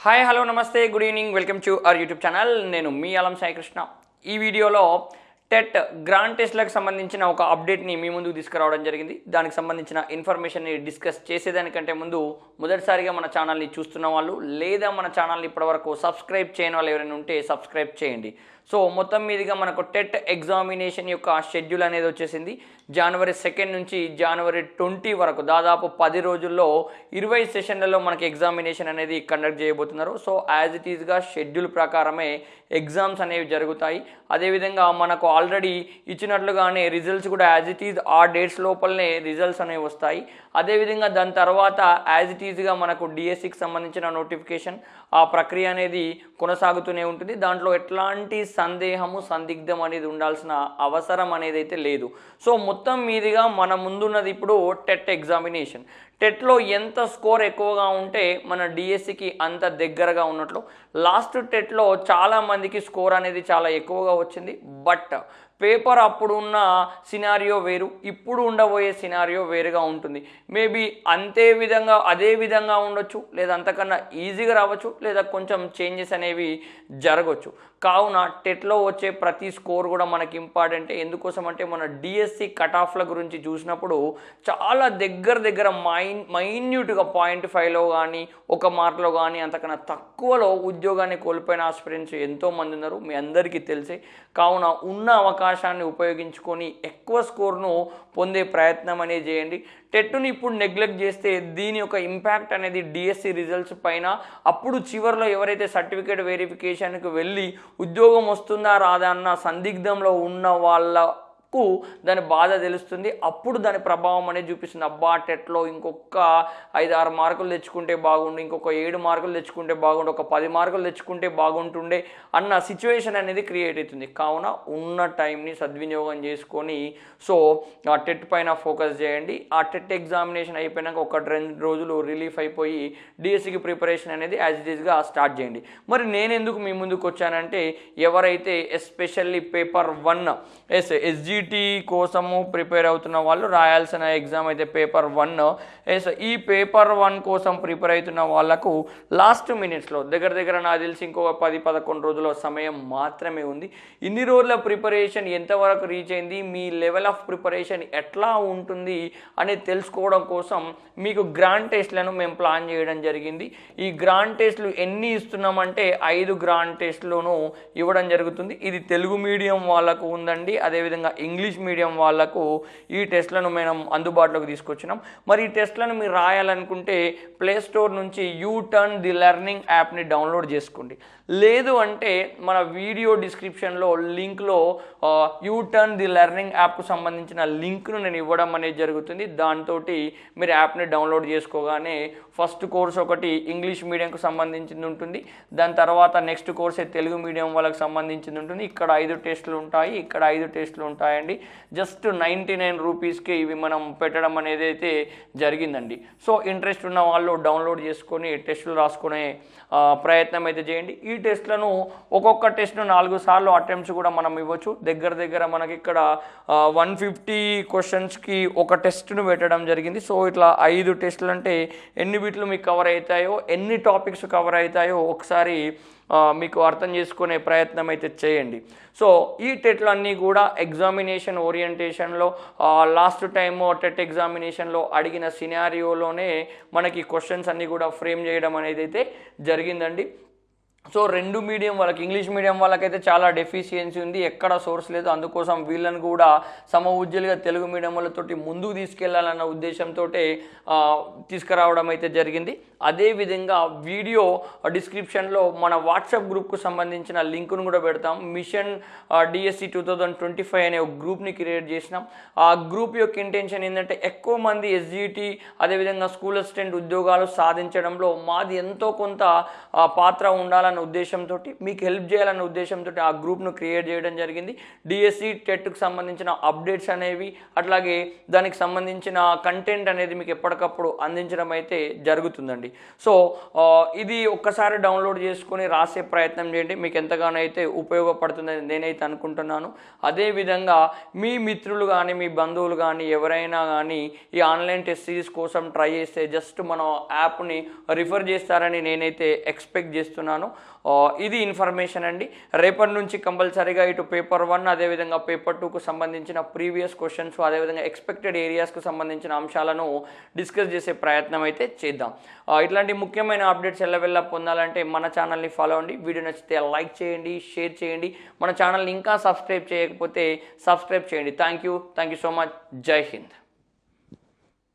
Hi hello నమస్తే good evening welcome to our YouTube channel. నేను మీ అలం సాయి కృష్ణ. ఈ వీడియోలో టెట్ గ్రాండ్ టెస్ట్లకు సంబంధించిన ఒక అప్డేట్ని మీ ముందుకు తీసుకురావడం జరిగింది. దానికి సంబంధించిన ఇన్ఫర్మేషన్ని డిస్కస్ చేసేదానికంటే ముందు మొదటిసారిగా మన ఛానల్ని చూస్తున్న వాళ్ళు లేదా మన ఛానల్ని ఇప్పటివరకు సబ్స్క్రైబ్ చేయని వాళ్ళు ఎవరైనా ఉంటే సబ్స్క్రైబ్ చేయండి. సో మొత్తం మీదుగా మనకు టెట్ ఎగ్జామినేషన్ యొక్క షెడ్యూల్ అనేది వచ్చేసింది. జనవరి 2 నుంచి జనవరి 20 వరకు దాదాపు 10 రోజుల్లో 20 సెషన్లలో మనకి ఎగ్జామినేషన్ అనేది కండక్ట్ చేయబోతున్నారు. సో యాజ్ ఇట్ ఈజ్గా షెడ్యూల్ ప్రకారమే ఎగ్జామ్స్ అనేవి జరుగుతాయి. అదేవిధంగా మనకు ఆల్రెడీ ఇచ్చినట్లుగానే రిజల్ట్స్ కూడా యాజ్ ఇట్ ఈజ్ ఆ డేట్స్ లోపలనే రిజల్ట్స్ అనేవి వస్తాయి. అదేవిధంగా దాని తర్వాత యాజ్ ఇట్ ఈజ్గా మనకు డిఎస్సికి సంబంధించిన నోటిఫికేషన్ ఆ ప్రక్రియ అనేది కొనసాగుతూనే ఉంటుంది. దాంట్లో ఎట్లాంటి సందిగ్ధం అనేది ఉండాల్సిన అవసరం అనేది అయితే లేదు. సో మొత్తం మీదుగా మన ముందున్నది ఇప్పుడు టెట్ ఎగ్జామినేషన్. టెట్లో ఎంత స్కోర్ ఎక్కువగా ఉంటే మన డిఎస్సికి అంత దగ్గరగా ఉన్నట్లు. లాస్ట్ టెట్లో చాలామందికి స్కోర్ అనేది చాలా ఎక్కువగా వచ్చింది. బట్ పేపర్ అప్పుడు ఉన్న సినారియో వేరు, ఇప్పుడు ఉండబోయే సినారియో వేరుగా ఉంటుంది. మేబీ అదే విధంగా ఉండొచ్చు, లేదా అంతకన్నా ఈజీగా రావచ్చు, లేదా కొంచెం చేంజెస్ అనేవి జరగవచ్చు. కావున టెట్లో వచ్చే ప్రతి స్కోర్ కూడా మనకి ఇంపార్టెంటే. ఎందుకోసం అంటే మన డిఎస్సి కట్ ఆఫ్ల గురించి చూసినప్పుడు చాలా దగ్గర మైన్యూట్గా 0.5లో కానీ 1 మార్కులో కానీ అంతకన్నా తక్కువలో ఉద్యోగాన్ని కోల్పోయిన ఆస్పిరెంట్స్ ఎంతోమంది ఉన్నారు, మీ అందరికీ తెలిసే. కావున ఉన్న అవకాశాన్ని ఉపయోగించుకొని ఎక్కువ స్కోర్ను పొందే ప్రయత్నం అనేది చేయండి. టెట్ని ఇప్పుడు నెగ్లెక్ట్ చేస్తే దీని యొక్క ఇంపాక్ట్ అనేది డిఎస్సి రిజల్ట్స్ పైన, అప్పుడు చివరిలో ఎవరైతే సర్టిఫికేట్ వెరిఫికేషన్కి వెళ్ళి ఉద్యోగం వస్తుందా రాదా అన్న సందిగ్ధంలో ఉన్న వాళ్ళకు దాని బాధ తెలుస్తుంది. అప్పుడు దాని ప్రభావం అనేది చూపిస్తుంది. అబ్బా టెట్లో ఇంకొక 5-6 మార్కులు తెచ్చుకుంటే బాగుండు, ఇంకొక 7 మార్కులు తెచ్చుకుంటే బాగుండు, ఒక 10 మార్కులు తెచ్చుకుంటే బాగుంటుండే అన్న సిచ్యువేషన్ అనేది క్రియేట్ అవుతుంది. కావున ఉన్న టైంని సద్వినియోగం చేసుకొని సో ఆ టెట్ పైన ఫోకస్ చేయండి. ఆ టెట్ ఎగ్జామినేషన్ అయిపోయినాక 1-2 రోజులు రిలీఫ్ అయిపోయి డిఎస్సికి ప్రిపరేషన్ అనేది యాజ్ ఇట్ ఈస్గా స్టార్ట్ చేయండి. మరి నేను ఎందుకు మీ ముందుకు వచ్చానంటే, ఎవరైతే ఎస్పెషల్లీ పేపర్ 1 ఎస్జిటి కోసము ప్రిపేర్ అవుతున్న వాళ్ళు రాయాల్సిన ఎగ్జామ్ అయితే పేపర్ 1. ఈ పేపర్ 1 కోసం ప్రిపేర్ అవుతున్న వాళ్ళకు లాస్ట్ మినిట్స్లో దగ్గర నాకు తెలిసి ఇంకొక 10-11 రోజుల సమయం మాత్రమే ఉంది. ఇన్ని రోజుల ప్రిపరేషన్ ఎంతవరకు రీచ్ అయింది, మీ లెవెల్ ఆఫ్ ప్రిపరేషన్ ఎట్లా ఉంటుంది అనేది తెలుసుకోవడం కోసం మీకు గ్రాండ్ టెస్ట్లను మేము ప్లాన్ చేయడం జరిగింది. ఈ గ్రాండ్ టెస్ట్లు ఎన్ని ఇస్తున్నామంటే 5 గ్రాండ్ టెస్ట్లను ఇవ్వడం జరుగుతుంది. ఇది తెలుగు మీడియం వాళ్ళకు ఉందండి. అదేవిధంగా ఇంగ్లీష్ మీడియం వాళ్ళకు ఈ టెస్ట్లను మేము అందుబాటులోకి తీసుకొచ్చినాం. మరి ఈ టెస్ట్లను మీరు రాయాలనుకుంటే ప్లే స్టోర్ నుంచి యూటర్న్ ది లెర్నింగ్ యాప్ని డౌన్లోడ్ చేసుకోండి. లేదు అంటే మన వీడియో డిస్క్రిప్షన్లో లింక్లో యూటర్న్ ది లెర్నింగ్ యాప్కు సంబంధించిన లింక్ను నేను ఇవ్వడం అనేది జరుగుతుంది. దాంతో మీరు యాప్ని డౌన్లోడ్ చేసుకోగానే ఫస్ట్ కోర్స్ ఒకటి ఇంగ్లీష్ మీడియంకు సంబంధించింది ఉంటుంది. దాని తర్వాత నెక్స్ట్ కోర్సే తెలుగు మీడియం వాళ్ళకి సంబంధించింది ఉంటుంది. ఇక్కడ 5 టెస్టులు ఉంటాయి, ఇక్కడ 5 టెస్టులు ఉంటాయండి. జస్ట్ 99 రూపీస్కి ఇవి మనం పెట్టడం అనేది అయితే జరిగిందండి. సో ఇంట్రెస్ట్ ఉన్న వాళ్ళు డౌన్లోడ్ చేసుకొని టెస్టులు రాసుకునే ప్రయత్నం అయితే చేయండి. ఈ టెస్ట్లను ఒక్కొక్క టెస్ట్ను 4 సార్లు అటెంప్ట్స్ కూడా మనం ఇవ్వచ్చు. దగ్గర మనకి ఇక్కడ 150 క్వశ్చన్స్కి ఒక టెస్ట్ను పెట్టడం జరిగింది. సో ఇట్లా 5 టెస్టులు అంటే ఎన్ని బిట్లు మీకు కవర్ అవుతాయో, ఎన్ని టాపిక్స్ కవర్ అవుతాయో ఒకసారి మీకు అర్థం చేసుకునే ప్రయత్నం అయితే చేయండి. సో ఈ టెట్లు అన్నీ కూడా ఎగ్జామినేషన్ ఓరియంటేషన్లో లాస్ట్ టైమ్ టెట్ ఎగ్జామినేషన్లో అడిగిన సినారియోలోనే మనకి క్వశ్చన్స్ అన్నీ కూడా ఫ్రేమ్ చేయడం అనేది అయితే జరిగిందండి. సో 2 మీడియం వాళ్ళకి, ఇంగ్లీష్ మీడియం వాళ్ళకైతే చాలా డెఫిషియన్సీ ఉంది, ఎక్కడ సోర్స్ లేదు. అందుకోసం వీళ్ళని కూడా సమఉజ్జలుగా తెలుగు మీడియం వాళ్ళతోటి ముందుకు తీసుకెళ్లాలన్న ఉద్దేశంతో తీసుకురావడం అయితే జరిగింది. అదేవిధంగా వీడియో డిస్క్రిప్షన్లో మన వాట్సాప్ గ్రూప్కు సంబంధించిన లింకును కూడా పెడతాం. మిషన్ డిఎస్సి 2025 అనే ఒక గ్రూప్ని క్రియేట్ చేసినాం. ఆ గ్రూప్ యొక్క ఇంటెన్షన్ ఏంటంటే, ఎక్కువ మంది ఎస్జిటి అదేవిధంగా స్కూల్ అసిస్టెంట్ ఉద్యోగాలు సాధించడంలో మాది ఎంతో కొంత పాత్ర ఉండాలన్న చేయాలన్న ఉద్దేశంతో, మీకు హెల్ప్ చేయాలన్న ఉద్దేశంతో ఆ గ్రూప్ను క్రియేట్ చేయడం జరిగింది. డిఎస్సి టెట్కు సంబంధించిన అప్డేట్స్ అనేవి, అట్లాగే దానికి సంబంధించిన కంటెంట్ అనేది మీకు ఎప్పటికప్పుడు అందించడం అయితే జరుగుతుందండి. సో ఇది ఒక్కసారి డౌన్లోడ్ చేసుకొని రాసే ప్రయత్నం చేయండి, మీకు ఎంతగానో అయితే ఉపయోగపడుతుందని నేనైతే అనుకుంటున్నాను. అదేవిధంగా మీ మిత్రులు కానీ మీ బంధువులు కానీ ఎవరైనా కానీ ఈ ఆన్లైన్ టెస్ట్ సిరీస్ కోసం ట్రై చేస్తే జస్ట్ మన యాప్ని రిఫర్ చేస్తారని నేనైతే ఎక్స్పెక్ట్ చేస్తున్నాను. ఇది ఇన్ఫర్మేషన్ అండి. రేపటి నుంచి కంపల్సరీగా ఇటు పేపర్ 1 అదేవిధంగా పేపర్ 2కు సంబంధించిన ప్రీవియస్ క్వశ్చన్స్ అదేవిధంగా ఎక్స్పెక్టెడ్ ఏరియాస్కు సంబంధించిన అంశాలను డిస్కస్ చేసే ప్రయత్నం అయితే చేద్దాం. ఇట్లాంటి ముఖ్యమైన అప్డేట్స్ ఎల్లవెల్లా పొందాలంటే మన ఛానల్ని ఫాలో అవ్వండి. వీడియో నచ్చితే లైక్ చేయండి, షేర్ చేయండి. మన ఛానల్ని ఇంకా సబ్స్క్రైబ్ చేయకపోతే సబ్స్క్రైబ్ చేయండి. Thank you so much. జై హింద్.